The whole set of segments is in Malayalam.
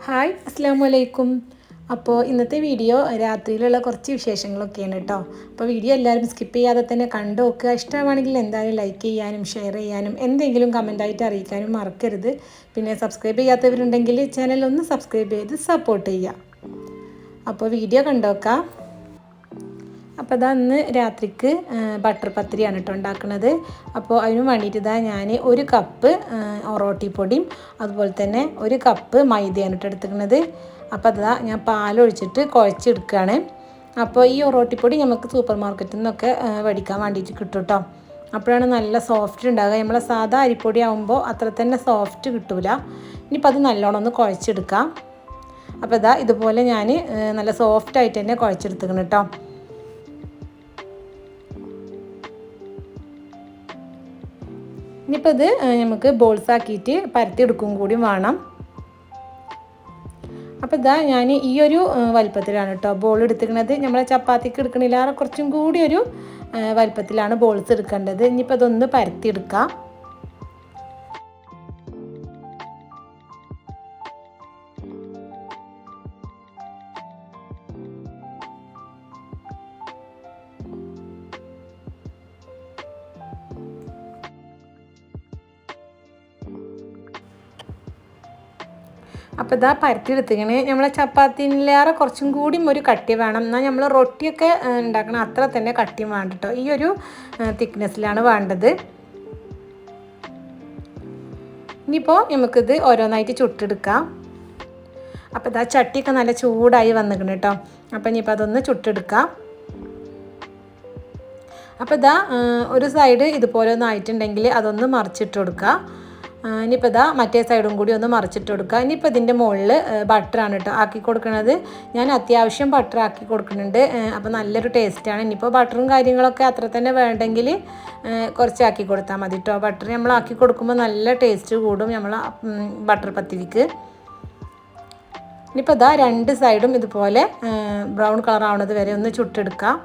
ഹായ് അസ്സലാമു അലൈക്കും. അപ്പോൾ ഇന്നത്തെ വീഡിയോ രാത്രിയിലുള്ള കുറച്ച് വിശേഷങ്ങളൊക്കെയാണ് കേട്ടോ. അപ്പോൾ വീഡിയോ എല്ലാവരും സ്കിപ്പ് ചെയ്യാതെ തന്നെ കണ്ടു നോക്കുക. ഇഷ്ടമാണെങ്കിൽ എന്തായാലും ലൈക്ക് ചെയ്യാനും ഷെയർ ചെയ്യാനും എന്തെങ്കിലും കമൻറ്റായിട്ട് അറിയിക്കാനും മറക്കരുത്. പിന്നെ സബ്സ്ക്രൈബ് ചെയ്യാത്തവരുണ്ടെങ്കിൽ ചാനൽ ഒന്ന് സബ്സ്ക്രൈബ് ചെയ്ത് സപ്പോർട്ട് ചെയ്യുക. അപ്പോൾ വീഡിയോ കണ്ടോക്കാം. അപ്പോൾ ഇതാ ഇന്ന് രാത്രിക്ക് ബട്ടർ പത്തിരിയാണ് കേട്ടോ ഉണ്ടാക്കുന്നത്. അപ്പോൾ അതിന് വേണ്ടിയിട്ട് ഇതാ ഞാൻ ഒരു കപ്പ് ഒറോട്ടിപ്പൊടിയും അതുപോലെ തന്നെ ഒരു കപ്പ് മൈദയാണ് കേട്ടോ എടുത്തിരിക്കുന്നത്. അപ്പോൾ അതാ ഞാൻ പാലൊഴിച്ചിട്ട് കുഴച്ചെടുക്കുകയാണ്. അപ്പോൾ ഈ ഒറോട്ടിപ്പൊടി നമുക്ക് സൂപ്പർ മാർക്കറ്റിൽ നിന്നൊക്കെ മേടിക്കാൻ വേണ്ടിയിട്ട് കിട്ടും കേട്ടോ. അപ്പോഴാണ് നല്ല സോഫ്റ്റ് ഉണ്ടാകുക. നമ്മളെ സാധാ അരിപ്പൊടി ആകുമ്പോൾ അത്ര തന്നെ സോഫ്റ്റ് കിട്ടില്ല. ഇനിയിപ്പോൾ അത് നല്ലോണം ഒന്ന് കുഴച്ചെടുക്കാം. അപ്പോൾ ഇതാ ഇതുപോലെ ഞാൻ നല്ല സോഫ്റ്റായിട്ട് തന്നെ കുഴച്ചെടുത്തിരിക്കണം കേട്ടോ. ഇനിയിപ്പോൾ ഇത് നമുക്ക് ബോൾസാക്കിയിട്ട് പരത്തിയെടുക്കും കൂടി വേണം. അപ്പോൾ ഇതാ ഞാൻ ഈ ഒരു വലിപ്പത്തിലാണ് കേട്ടോ ബോൾ എടുത്തിരിക്കുന്നത്. നമ്മളെ ചപ്പാത്തിക്ക് എടുക്കണില്ലാതെ കുറച്ചും കൂടി ഒരു വലിപ്പത്തിലാണ് ബോൾസ് എടുക്കേണ്ടത്. ഇനിയിപ്പോൾ അതൊന്ന് പരത്തിയെടുക്കാം. അപ്പോൾ ഇതാ പരത്തിയെടുത്തിങ്ങനെ നമ്മളെ ചപ്പാത്തിയിലേറെ കുറച്ചും കൂടിയും ഒരു കട്ടി വേണം. എന്നാൽ നമ്മൾ റൊട്ടിയൊക്കെ ഉണ്ടാക്കണം അത്ര തന്നെ കട്ടിയും വേണ്ട കേട്ടോ. ഈ ഒരു തിക്നെസ്സിലാണ് വേണ്ടത്. ഇനിയിപ്പോൾ നമുക്കിത് ഓരോന്നായിട്ട് ചുട്ടെടുക്കാം. അപ്പോൾ ഇതാ ചട്ടിയൊക്കെ നല്ല ചൂടായി വന്നിക്കണം കേട്ടോ. അപ്പോൾ ഇനിയിപ്പോൾ അതൊന്ന് ചുട്ടെടുക്കാം. അപ്പോൾ ഇതാ ഒരു സൈഡ് ഇതുപോലെ ഒന്ന് ആയിട്ടുണ്ടെങ്കിൽ അതൊന്ന് മറിച്ചിട്ട് കൊടുക്കുക. ഇനിയിപ്പോൾ ഇതാ മറ്റേ സൈഡും കൂടി ഒന്ന് മറിച്ചിട്ട് കൊടുക്കുക. ഇനിയിപ്പോൾ ഇതിൻ്റെ മുകളിൽ ബട്ടറാണ് കേട്ടോ ആക്കി കൊടുക്കുന്നത്. ഞാൻ അത്യാവശ്യം ബട്ടർ ആക്കി കൊടുക്കുന്നുണ്ട്. അപ്പോൾ നല്ലൊരു ടേസ്റ്റാണ്. ഇനിയിപ്പോൾ ബട്ടറും കാര്യങ്ങളൊക്കെ അത്ര തന്നെ വേണ്ടെങ്കിൽ കുറച്ചാക്കി കൊടുത്താൽ മതി കേട്ടോ. ബട്ടർ നമ്മൾ ആക്കി കൊടുക്കുമ്പോൾ നല്ല ടേസ്റ്റ് കൂടും നമ്മൾ ബട്ടർ പത്തിരിക്ക്. ഇനിയിപ്പോൾ ഇതാ രണ്ട് സൈഡും ഇതുപോലെ ബ്രൗൺ കളർ ആവുന്നത് വരെ ഒന്ന് ചുട്ടെടുക്കാം.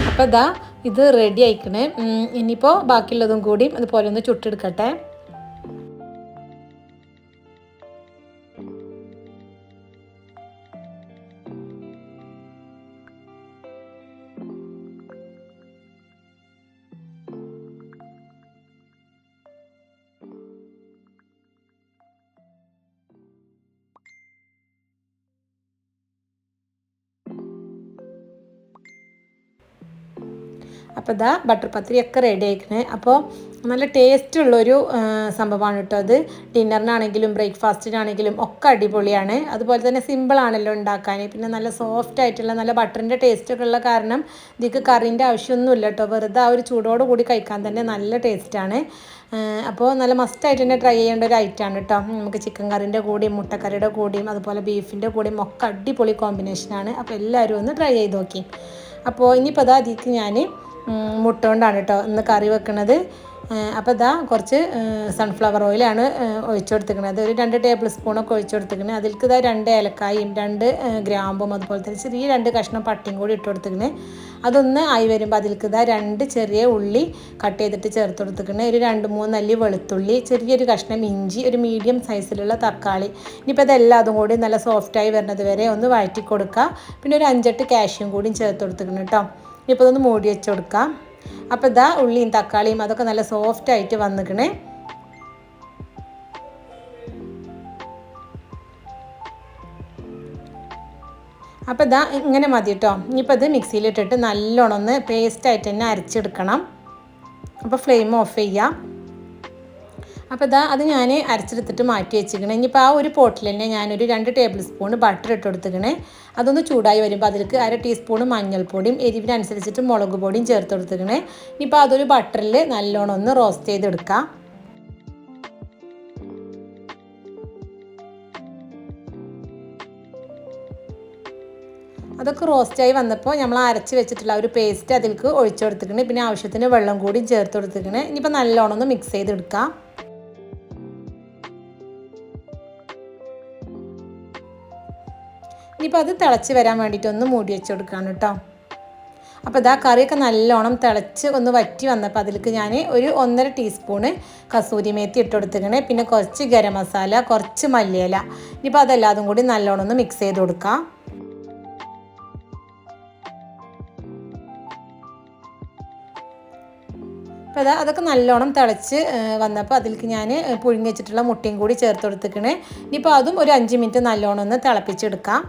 അപ്പോൾ ഇതാ ഇത് റെഡി ആയിക്കണേ. ഇനിയിപ്പോൾ ബാക്കിയുള്ളതും കൂടി അതുപോലെ ഒന്ന് ചുട്ടെടുക്കട്ടെ. അപ്പോൾ ഇതാ ബട്ടർ പത്തിരിയൊക്കെ റെഡി ആയിക്കണേ. അപ്പോൾ നല്ല ടേസ്റ്റുള്ളൊരു സംഭവമാണ് കേട്ടോ അത്. ഡിന്നറിനാണെങ്കിലും ബ്രേക്ക്ഫാസ്റ്റിനാണെങ്കിലും ഒക്കെ അടിപൊളിയാണ്. അതുപോലെ തന്നെ സിമ്പിളാണല്ലോ ഉണ്ടാക്കാൻ. പിന്നെ നല്ല സോഫ്റ്റ് ആയിട്ടുള്ള നല്ല ബട്ടറിൻ്റെ ടേസ്റ്റൊക്കെ ഉള്ള കാരണം ഇതിക്ക് കറീൻ്റെ ആവശ്യമൊന്നുമില്ല കേട്ടോ. വെറുതെ ആ ഒരു ചൂടോട് കൂടി കഴിക്കാൻ തന്നെ നല്ല ടേസ്റ്റാണ്. അപ്പോൾ നല്ല മസ്റ്റായിട്ട് തന്നെ ട്രൈ ചെയ്യേണ്ട ഒരു ഐറ്റമാണ് കേട്ടോ. നമുക്ക് ചിക്കൻ കറീൻ്റെ കൂടിയും മുട്ടക്കറിയുടെ കൂടിയും അതുപോലെ ബീഫിൻ്റെ കൂടിയും ഒക്കെ അടിപൊളി കോമ്പിനേഷനാണ്. അപ്പോൾ എല്ലാവരും ഒന്ന് ട്രൈ ചെയ്ത് നോക്കി. അപ്പോൾ ഇനിയിപ്പോൾ അതാ അതിലേക്ക് ഞാൻ മുട്ട കൊണ്ടാണ് കേട്ടോ ഇന്ന് കറി വെക്കുന്നത്. അപ്പോൾ ഇതാ കുറച്ച് സൺഫ്ലവർ ഓയിലാണ് ഒഴിച്ചു കൊടുത്തിരിക്കുന്നത്. ഒരു 2 ടേബിൾ സ്പൂണൊക്കെ ഒഴിച്ചു കൊടുത്തിരിക്കുന്നത്. അതിലേക്ക് ഇതാ 2 ഏലക്കായും 2 ഗ്രാമ്പും അതുപോലെ തന്നെ ചെറിയ 2 കഷ്ണം പട്ടിയും കൂടി ഇട്ട് കൊടുത്തിരിക്കുന്നത്. അതൊന്ന് ആയി വരുമ്പോൾ അതിലേക്ക് ഇതാ 2 ചെറിയ ഉള്ളി കട്ട് ചെയ്തിട്ട് ചേർത്ത് കൊടുത്തിരിക്കുന്നത്. ഒരു 2-3 അല്ലി വെളുത്തുള്ളി, ചെറിയൊരു കഷ്ണം ഇഞ്ചി, ഒരു മീഡിയം സൈസിലുള്ള തക്കാളി. ഇനിയിപ്പോൾ ഇതെല്ലാം അതും കൂടി നല്ല സോഫ്റ്റായി വരുന്നത് വരെ ഒന്ന് വഴറ്റി കൊടുക്കുക. പിന്നെ ഒരു 5-8 കാഷ്യും കൂടി ചേർത്ത് കൊടുത്തിരിക്കുന്നത് കേട്ടോ. ഇപ്പോൾ ഇതൊന്ന് മൂടി വെച്ച് കൊടുക്കാം. അപ്പോൾ ഇതാ ഉള്ളിയും തക്കാളിയും അതൊക്കെ നല്ല സോഫ്റ്റായിട്ട് വന്നിക്കണേ. അപ്പോൾ ഇതാ ഇങ്ങനെ മതി കേട്ടോ. ഇനിയിപ്പോൾ ഇത് മിക്സിയിലിട്ടിട്ട് നല്ലോണം ഒന്ന് പേസ്റ്റായിട്ട് തന്നെ അരച്ചെടുക്കണം. അപ്പോൾ ഫ്ലെയിം ഓഫ് ചെയ്യാം. അപ്പോൾ ഇതാ അത് ഞാൻ അരച്ചെടുത്തിട്ട് മാറ്റി വെച്ചിരിക്കണേ. ഇനിയിപ്പോൾ ആ ഒരു പോട്ടിൽ തന്നെ ഞാനൊരു 2 ടേബിൾ സ്പൂൺ ബട്ടർ ഇട്ട് കൊടുത്തിരിക്കണേ. അതൊന്ന് ചൂടായി വരുമ്പോൾ അതിലേക്ക് 1/2 ടീസ്പൂൺ മഞ്ഞൾപ്പൊടിയും എരിവിനനുസരിച്ചിട്ട് മുളക് പൊടിയും ചേർത്ത് കൊടുത്തിരിക്കണേ. ഇനിയിപ്പോൾ അതൊരു ബട്ടറിൽ നല്ലോണം ഒന്ന് റോസ്റ്റ് ചെയ്തെടുക്കാം. അതൊക്കെ റോസ്റ്റായി വന്നപ്പോൾ നമ്മൾ അരച്ച് വെച്ചിട്ടുള്ള ഒരു പേസ്റ്റ് അതിലേക്ക് ഒഴിച്ചു കൊടുത്തിരിക്കണേ. പിന്നെ ആവശ്യത്തിന് വെള്ളം കൂടി ചേർത്ത് കൊടുത്തിരിക്കണേ. ഇനിയിപ്പോൾ നല്ലോണം ഒന്ന് മിക്സ് ചെയ്തെടുക്കാം. ഇനിയിപ്പോൾ അത് തിളച്ച് വരാൻ വേണ്ടിയിട്ട് ഒന്ന് മൂടി വെച്ച് കൊടുക്കുകയാണ് കേട്ടോ. അപ്പോൾ ഇതാ കറിയൊക്കെ നല്ലോണം തിളച്ച് ഒന്ന് വറ്റി വന്നപ്പോൾ അതിലേക്ക് ഞാൻ ഒരു 1.5 ടീസ്പൂണ് കസൂരി മേത്തി ഇട്ട് കൊടുത്തിക്കണേ. പിന്നെ കുറച്ച് ഗരം മസാല, കുറച്ച് മല്ലിയില. ഇനിയിപ്പോൾ അതെല്ലാതും കൂടി നല്ലോണം ഒന്ന് മിക്സ് ചെയ്ത് കൊടുക്കാം. അപ്പോൾ അതൊക്കെ നല്ലോണം തിളച്ച് വന്നപ്പോൾ അതിലേക്ക് ഞാൻ പുഴുങ്ങി വെച്ചിട്ടുള്ള മുട്ടയും കൂടി ചേർത്ത് കൊടുത്തിക്കണേ. ഇനിയിപ്പോൾ അതും ഒരു 5 മിനിറ്റ് നല്ലോണം ഒന്ന് തിളപ്പിച്ചെടുക്കാം.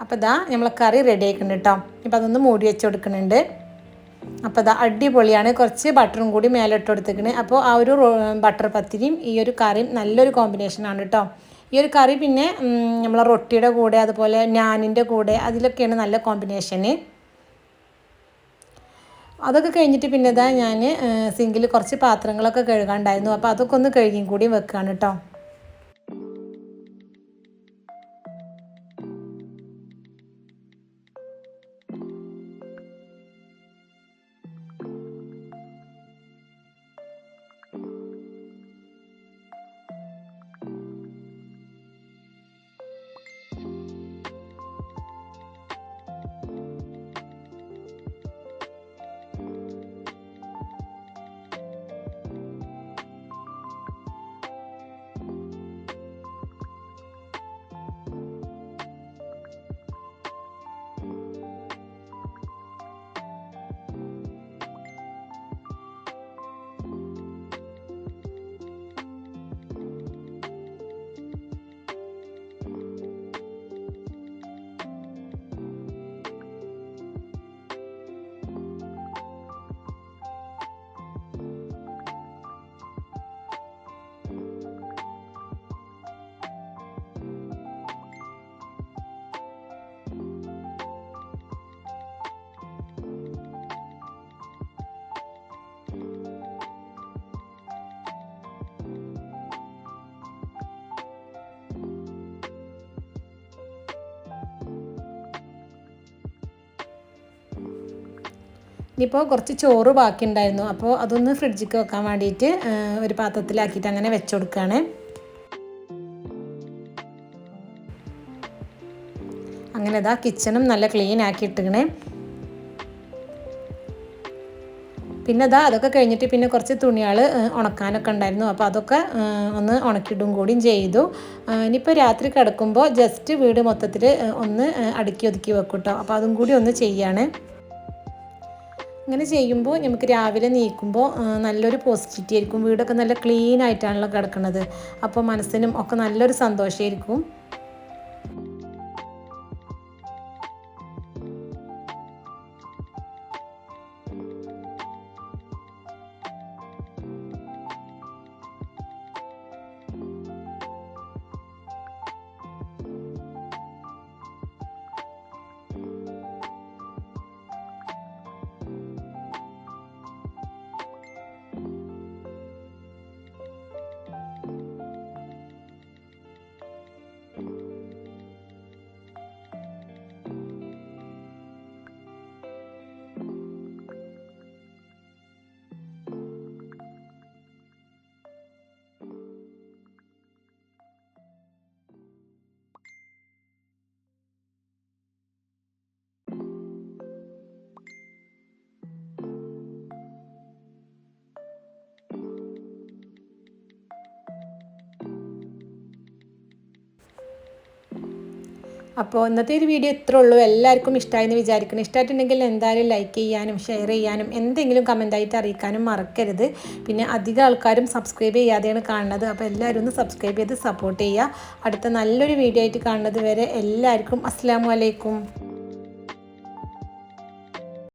അപ്പോൾ നമ്മളെ കറി റെഡി ആയിട്ടുണ്ട് കേട്ടോ. ഇപ്പോൾ അതൊന്ന് മൂടി വെച്ച് കൊടുക്കുന്നുണ്ട്. അപ്പോൾ അടിപൊളിയാണ്. കുറച്ച് ബട്ടറും കൂടി മേലെ ഇട്ട് കൊടുത്തിരിക്കണേ. അപ്പോൾ ആ ഒരു ബട്ടർ പത്തിരിയും ഈ ഒരു കറിയും നല്ലൊരു കോമ്പിനേഷനാണ് കേട്ടോ. ഈ ഒരു കറി പിന്നെ നമ്മളെ റൊട്ടിയുടെ കൂടെ അതുപോലെ നാനിൻ്റെ കൂടെ അതിലൊക്കെയാണ് നല്ല കോമ്പിനേഷന്. അതൊക്കെ കഴിഞ്ഞിട്ട് പിന്നെ ഞാൻ സിങ്കിൽ കുറച്ച് പാത്രങ്ങളൊക്കെ കഴുകാനുണ്ടായിരുന്നു. അപ്പോൾ അതൊക്കെ ഒന്ന് കഴുകിയും കൂടി വെക്കുകയാണ് കേട്ടോ. ഇനിയിപ്പോൾ കുറച്ച് ചോറ് ബാക്കി ഉണ്ടായിരുന്നു. അപ്പോൾ അതൊന്ന് ഫ്രിഡ്ജിലേക്ക് വെക്കാൻ വേണ്ടിയിട്ട് ഒരു പാത്രത്തിലാക്കിയിട്ട് അങ്ങനെ വെച്ച് കൊടുക്കുകയാണ്. അങ്ങനെ കിച്ചണും നല്ല ക്ലീൻ ആക്കി ഇട്ടിക്കണേ. പിന്നെ അതൊക്കെ കഴിഞ്ഞിട്ട് പിന്നെ കുറച്ച് തുണികൾ ഉണക്കാനൊക്കെ ഉണ്ടായിരുന്നു. അപ്പോൾ അതൊക്കെ ഒന്ന് ഉണക്കിയിടും കൂടിയും ചെയ്തു. ഇനിയിപ്പോൾ രാത്രി കിടക്കുമ്പോൾ ജസ്റ്റ് വീട് മൊത്തത്തിൽ ഒന്ന് അടുക്കി ഒതുക്കി വെക്കും കേട്ടോ. അപ്പോൾ അതും കൂടി ഒന്ന് ചെയ്യാണ്. അങ്ങനെ ചെയ്യുമ്പോൾ നമുക്ക് രാവിലെ നീക്കുമ്പോൾ നല്ലൊരു പോസിറ്റിവിറ്റി ആയിരിക്കും. വീടൊക്കെ നല്ല ക്ലീൻ ആയിട്ടാണല്ലോ കിടക്കുന്നത്. അപ്പോൾ മനസ്സിനും ഒക്കെ നല്ലൊരു സന്തോഷമായിരിക്കും. അപ്പോൾ ഇന്നത്തെ ഒരു വീഡിയോ ഇത്രേ ഉള്ളൂ. എല്ലാവർക്കും ഇഷ്ടമായെന്ന് വിചാരിക്കണം. ഇഷ്ടമായിട്ടുണ്ടെങ്കിൽ എന്തായാലും ലൈക്ക് ചെയ്യാനും ഷെയർ ചെയ്യാനും എന്തെങ്കിലും കമൻറ്റായിട്ട് അറിയിക്കാനും മറക്കരുത്. പിന്നെ അധികം ആൾക്കാരും സബ്സ്ക്രൈബ് ചെയ്യാതെയാണ് കാണുന്നത്. അപ്പോൾ എല്ലാവരും ഒന്ന് സബ്സ്ക്രൈബ് ചെയ്ത് സപ്പോർട്ട് ചെയ്യുക. അടുത്ത നല്ലൊരു വീഡിയോ ആയിട്ട് കാണുന്നത് വരെ എല്ലാവർക്കും അസ്സലാമു അലൈക്കും.